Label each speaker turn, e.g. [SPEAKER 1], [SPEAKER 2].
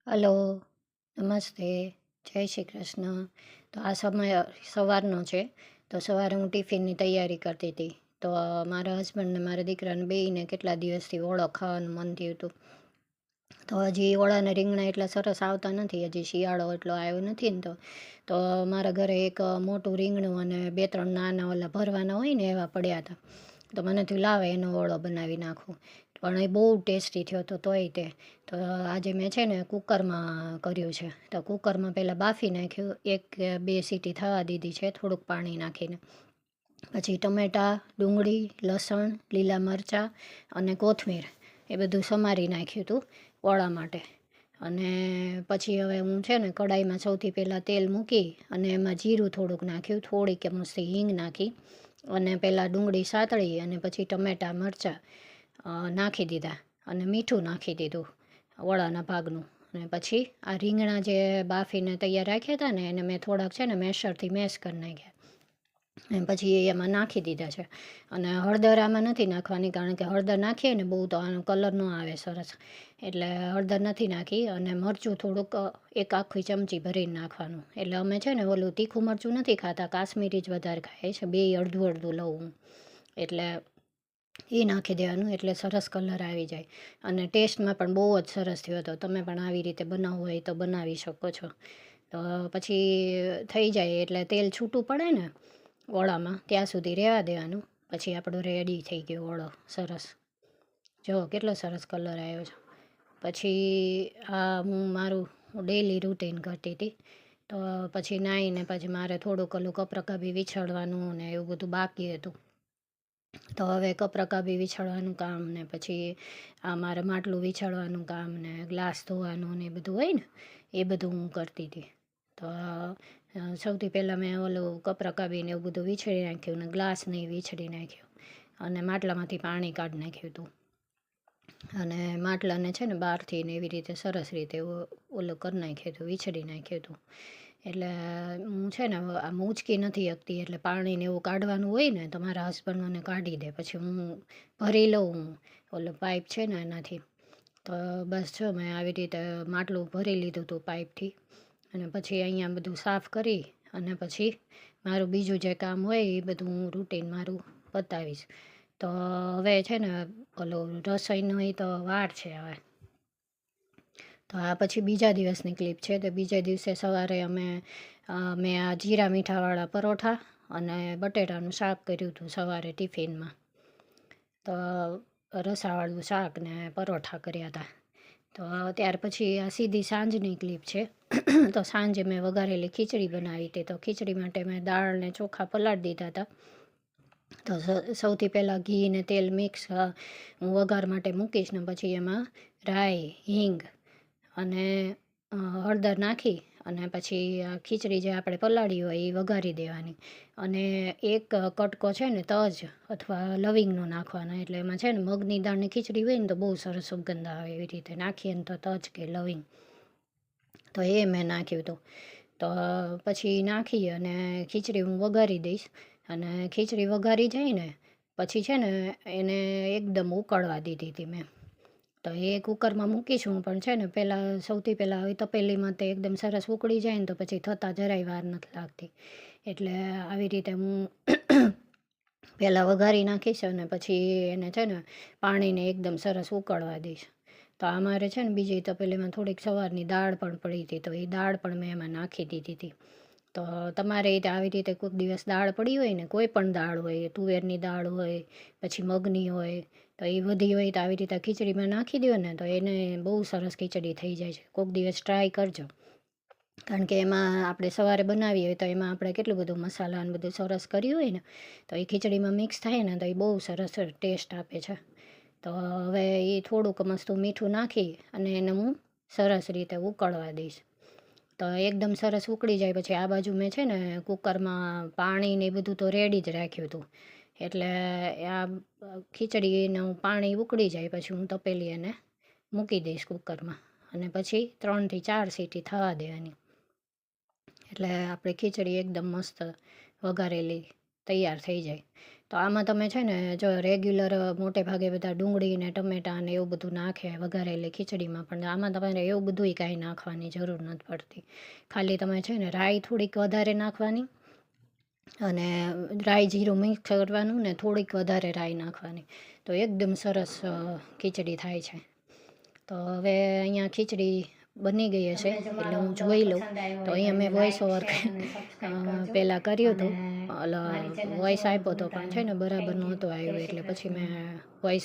[SPEAKER 1] Hello, નમસ્તે, જય શ્રી કૃષ્ણ. તો આ સમય સવારનો છે. તો સવારે હું ટિફિનની તૈયારી કરતી હતી. તો મારા હસબન્ડને મારા દીકરાને બેયને કેટલા દિવસથી ઓળો ખાવાનું મન થયું હતું. તો હજી ઓળાના રીંગણા એટલા સરસ આવતા નથી. હજી શિયાળો એટલો આવ્યો નથી ને તો મારા ઘરે એક મોટું રીંગણું અને 2-3 નાના ઓલા ભરવાના હોય ને એવા પડ્યા હતા. તો મને થયું લાવે એનો ઓળો બનાવી નાખું. પણ એ બહુ ટેસ્ટી થયો હતો તોય તે. તો આજે મેં છે ને કુકરમાં કર્યું છે. તો કુકરમાં પહેલાં બાફી નાખ્યું. 1-2 સીટી થવા દીધી છે થોડુંક પાણી નાખીને. પછી ટમેટાં, ડુંગળી, લસણ, લીલા મરચાં અને કોથમીર એ બધું સમારી નાખ્યું હતું ઓળા માટે. અને પછી હવે હું છે ને કડાઈમાં સૌથી પહેલાં તેલ મૂકી અને એમાં જીરું થોડુંક નાખ્યું, થોડીક મસ્તી હિંગ નાખી અને પહેલાં ડુંગળી સાતળી અને પછી ટમેટાં, મરચાં નાખી દીધા અને મીઠું નાખી દીધું વડાના ભાગનું. અને પછી આ રીંગણા જે બાફીને તૈયાર રાખ્યા હતા ને એને મેં થોડાક છે ને મેશરથી મેશ કરી નાખ્યા. અને પછી એમાં નાખી દીધા છે. અને હળદર આમાં નથી નાખવાની કારણ કે હળદર નાખીએ ને બહુ તો આનો કલર ન આવે સરસ. એટલે હળદર નથી નાખી અને મરચું થોડુંક એક આખી ચમચી ભરીને નાખવાનું. એટલે અમે છે ને ઓલું તીખું મરચું નથી ખાતા, કાશ્મીરી જ વધારે ખાઈએ છે. બેય અડધું અડધું લઉં હું. એટલે એ નાખી દેવાનું એટલે સરસ કલર આવી જાય. અને ટેસ્ટમાં પણ બહુ જ સરસ થયો હતો. તમે પણ આવી રીતે બનાવવું હોય તો બનાવી શકો છો. તો પછી થઈ જાય એટલે તેલ છૂટું પડે ને ઓળામાં ત્યાં સુધી રહેવા દેવાનું. પછી આપણો રેડી થઈ ગયો ઓળો સરસ. જુઓ કેટલો સરસ કલર આવ્યો છે. પછી આ હું મારું ડેઈલી રૂટીન કરતી હતી. તો પછી નાહીને પછી મારે થોડુંક ઓલું કપરકાબી વિછળવાનું ને એવું બધું બાકી હતું. તો હવે કપરકાબી વિછળવાનું કામ ને પછી આ મારે માટલું વિછળવાનું કામ ને ગ્લાસ ધોવાનું ને એ બધું હોય ને એ બધું હું કરતી હતી. તો સૌથી પહેલાં મેં ઓલું કપરકાબીને એવું બધું વિછળી નાખ્યું ને ગ્લાસને એ વિછળી નાખ્યું અને માટલામાંથી પાણી કાઢી નાખ્યું હતું. અને માટલાને છે ને બહારથી ને એવી રીતે સરસ રીતે ઓલું કરી નાખ્યું હતું, વિછળી નાખ્યું હતું. એટલે હું છે ને આમ ઊંચકી નથી શકતી એટલે પાણીને એવું કાઢવાનું હોય ને તો મારા હસબન્ડ મને કાઢી દે. પછી હું ભરી લઉં ઓલો પાઇપ છે ને એનાથી. તો બસ જો મેં આવી રીતે માટલું ભરી લીધું હતું પાઇપથી. અને પછી અહીંયા બધું સાફ કરી અને પછી મારું બીજું જે કામ હોય એ બધું હું રૂટીન મારું પતાવીશ. તો હવે છે ને ઓલું રસોઈનું એ તો વાર છે હવે. તો આ પછી બીજા દિવસની ક્લિપ છે. તો બીજા દિવસે સવારે મેં આ જીરા મીઠાવાળા પરોઠા અને બટેટાનું શાક કર્યું હતું સવારે ટિફિનમાં. તો રસાવાળું શાક ને પરોઠા કર્યા હતા. તો ત્યાર પછી આ સીધી સાંજની ક્લિપ છે. તો સાંજે મેં વઘારેલી ખીચડી બનાવી હતી. તો ખીચડી માટે મેં દાળ ને ચોખા પલાળી દીધા હતા. તો સૌથી પહેલાં ઘી ને તેલ મિક્સ હું વઘાર માટે મૂકીશ ને પછી એમાં રાઈ, હિંગ અને હળદર નાખી અને પછી આ ખીચડી જે આપણે પલાળી હોય એ વઘારી દેવાની. અને એક કટકો છે ને તજ અથવા લવિંગનો નાખવાનો. એટલે એમાં છે ને મગની દાળની ખીચડી હોય ને તો બહુ સરસ સુગંધ આવે એવી રીતે નાખીએ ને તો તજ કે લવિંગ. તો એ મેં નાખ્યું હતું. તો પછી નાખી અને ખીચડી હું વઘારી દઈશ. અને ખીચડી વઘારી જાય ને પછી છે ને એને એકદમ ઉકળવા દીધી હતી મેં. તો એ કુકરમાં મૂકીશું પણ છે ને પહેલાં સૌથી પહેલાં હવે તપેલીમાં તે એકદમ સરસ ઉકળી જાય ને તો પછી થતાં જરાય વાર નથી લાગતી. એટલે આવી રીતે હું પહેલાં વઘારી નાખીશ અને પછી એને છે ને પાણીને એકદમ સરસ ઉકળવા દઈશ. તો અમારે છે ને બીજી તપેલીમાં થોડીક સવારની દાળ પણ પડી હતી. તો એ દાળ પણ મેં એમાં નાખી દીધી હતી. તો તમારે આવી રીતે કોઈક દિવસ દાળ પડી હોય ને કોઈ પણ દાળ હોય, તુવેરની દાળ હોય, પછી મગની હોય, તો એ બધી હોય તો આવી રીતે ખીચડીમાં નાખી દો ને તો એને બહુ સરસ ખીચડી થઈ જાય છે. કોઈક દિવસ ટ્રાય કરજો. કારણ કે એમાં આપણે સવારે બનાવીએ હોય તો એમાં આપણે કેટલું બધું મસાલા ને બધું સરસ કર્યું હોય ને તો એ ખીચડીમાં મિક્સ થાય ને તો એ બહુ સરસ ટેસ્ટ આપે છે. તો હવે એ થોડુંક મસ્તું મીઠું નાખી અને એને હું સરસ રીતે ઉકળવા દઈશ. તો એકદમ સરસ ઉકળી જાય પછી આ બાજુ મેં છે ને કુકરમાં પાણી ને એ બધું તો રેડી જ રાખ્યું હતું. એટલે આ ખીચડીનું પાણી ઉકળી જાય પછી હું તપેલી એને મૂકી દઈશ કુકરમાં. અને પછી 3થી 4 સીટી થવા દેવાની. એટલે આપણે ખીચડી એકદમ મસ્ત વઘારેલી તૈયાર થઈ જાય. તો આમાં તમે છે ને જો રેગ્યુલર મોટે ભાગે બધા ડુંગળી ને ટમેટાં ને એવું બધું નાખે વઘારેલી ખીચડીમાં, પણ આમાં તમારે એવું બધુંય કાંઈ નાખવાની જરૂર નથી પડતી. ખાલી તમે છે ને રાઈ થોડીક વધારે નાખવાની, અને રાઈ જીરું મિક્સ કરવાનું ને થોડીક વધારે રાઈ નાખવાની, તો એકદમ સરસ ખીચડી થાય છે. તો હવે અહીંયા ખીચડી બની ગઈ હશે એટલે હું જોઈ લઉં. તો અહીંયા મેં વોઇસ ઓવર પહેલાં કર્યું હતું, વોઇસ આપ્યો હતો પણ છે ને બરાબર નહોતો આવ્યો, એટલે પછી મેં વોઇસ